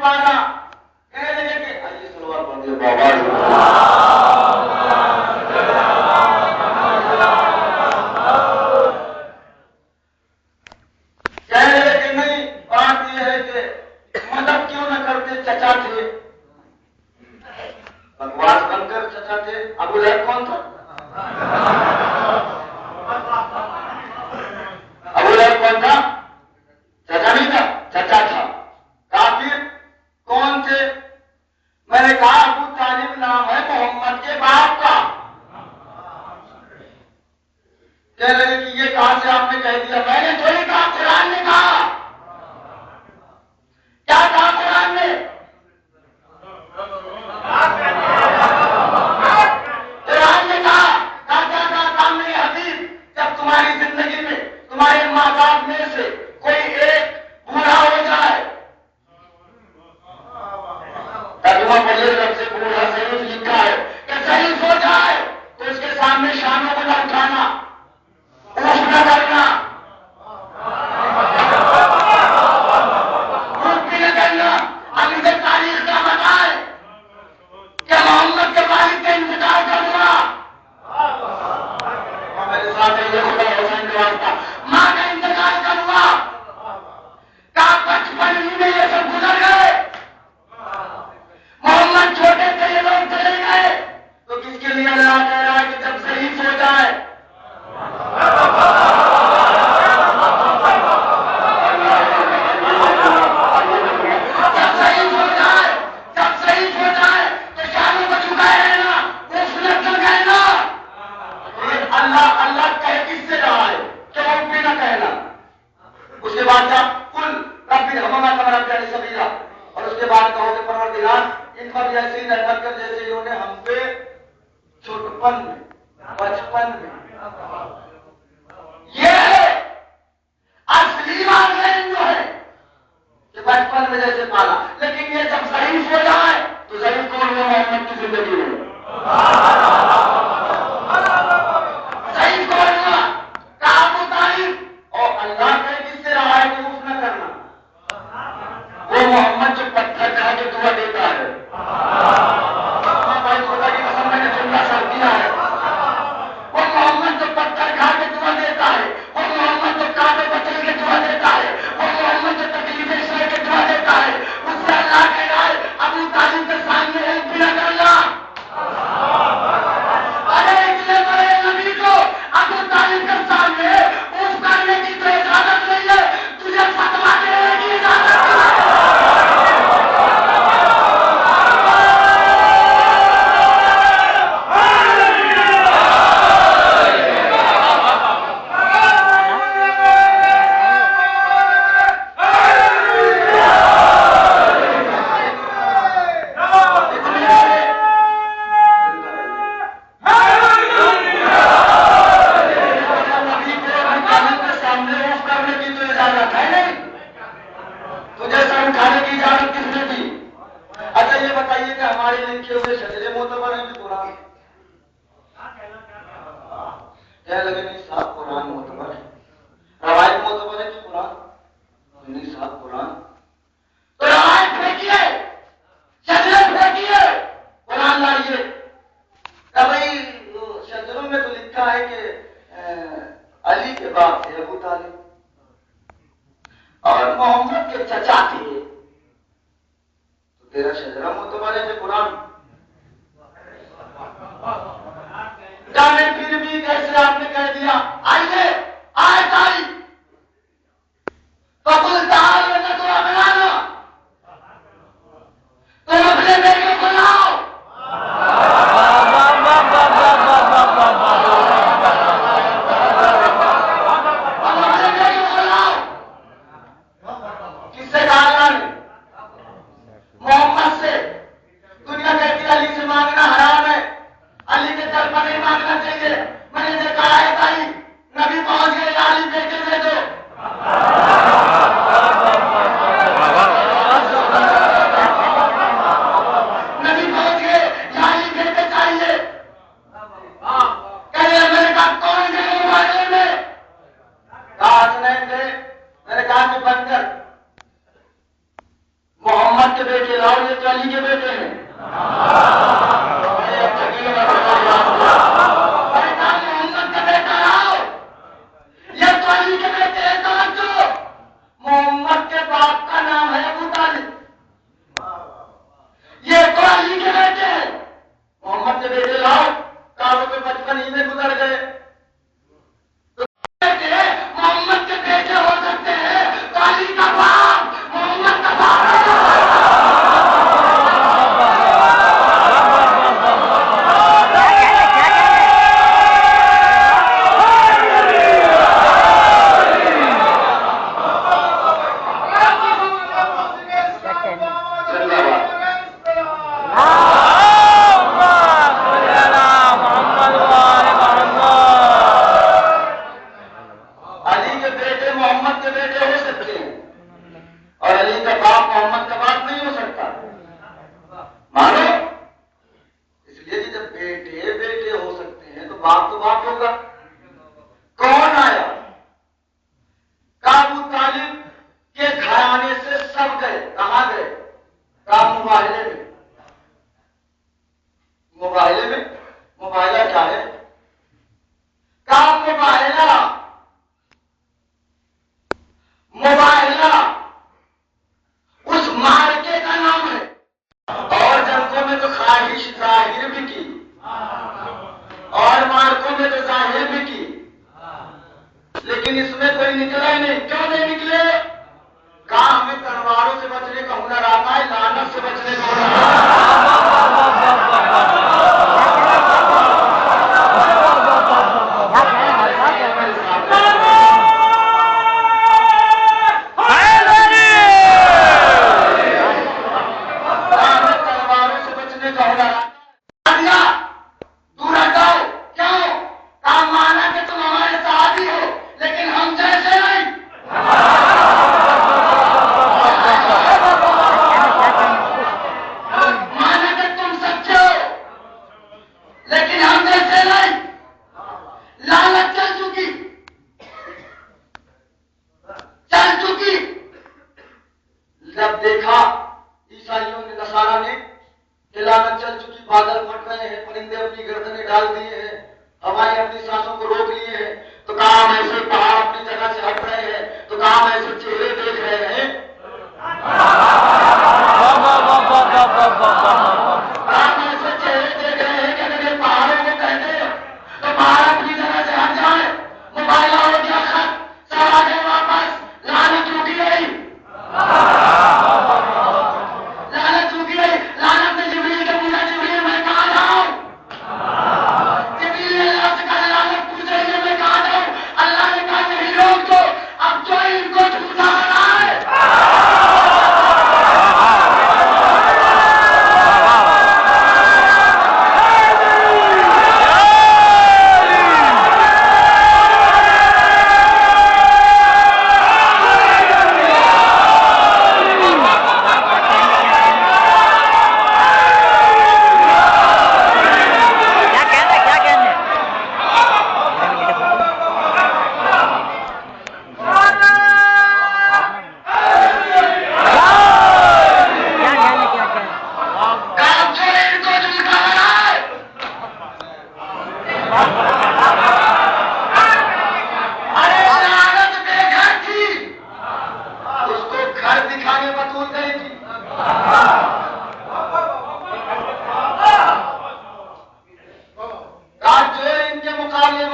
पाना, कहने लगे कि आइए सलवार पढ़ दिया बाबा। कहने लगे कि नहीं, बात यह है कि मदद क्यों न करते, चचा थे, बकवास बनकर चचा थे। अबू लहब कौन था? अबू लहब कौन था? चचा नहीं था, चचा था। काफिर कौन थे? मैंने कहा अबू तालिब नाम है मोहम्मद के बाप का। कहने लगे कि ये कहां से आपने कह दिया? मैंने थोड़ी कहा, कुरान ने कहा। क्या कहा कुरान ने? कुरान ने कहा क्या काम नहीं हबीब, जब तुम्हारी जिंदगी में तुम्हारे माँ बाप में से कोई एक बूढ़ा हो जाए, तर्जुमा पढ़िए, रब से बूढ़ा ज़ईफ लिखा है कि ज़ईफ हो जाए तो उसके सामने शानों को न उठाना, ऊँच न करना, ऊँच भी न करना। अब इसे तारीख क्या बताए कि मोहम्मद के वालिद का इंतजार कर हुआ। मेरे साथ ये खुदा हुसैन का वास्ता, माँ का इंतजार कर हुआ। का 55 ही में ये सब गुजर गए। मोहम्मद छोटे थे, ये लोग चले गए, तो किसके लिए अल्लाह कह रहा है कि जब शहीद हो जाए, जब शहीद हो जाए तो शानों को झुकाए रहना, वो सुनत न कहना। अल्लाह अल्लाह कह किससे रहा है कि वो भी न कहना। उसके बाद जब कुल रब्बी रहमना कमा रब्बी सबीरा, और उसके बाद कहो कि परवरदिगार इन पर ऐसी रहमत कर जैसे इन्होंने हम पे छोटपन में, बचपन में। ये है असली वालदैन जो है कि बचपन में जैसे पाला, लेकिन ये जब ज़ईफ हो जाए तो ज़ईफ कौन हुआ? मोहम्मद की जिंदगी में ज़ईफ कौन हुआ? अबू तालिब। और अल्लाह ने किससे रहा है कि ऊफ न करना? वो मोहम्मद जो पत्थर खा के दुआ देता है, भाई खुदा की कसम मैंने जुमला सर दिया है, वो मोहम्मद जो पत्थर खा के दुआ देता है, वो मोहम्मद जो कांटे बचल के दुआ देता है, वो मोहम्मद जो तकलीफें सह के दुआ देता है, उससे अल्लाह कह रहा है अबू तालिब के सामने हेल्प भी न करना। अरे इतने बड़े नबी को अबू तालिब के सामने ऊफ करने की तो इजाजत नहीं है, तुझे फतवा देने की इजाजत है। के बेटे लाओ, ये तो अली के बेटे हैं। मोहम्मद का बेटा लाओ, ये तो अली के बेटे हैं। समझो, मोहम्मद के बाप का नाम है अबू तालिब, ये तो अली के बेटे हैं। मोहम्मद के बेटे लाओ, काबे के बचपन ही में गुजर गए। तो बेटे मोहम्मद के बेटे हो सकते हैं, तो अली का बाप मोहम्मद का बाप मुकाबले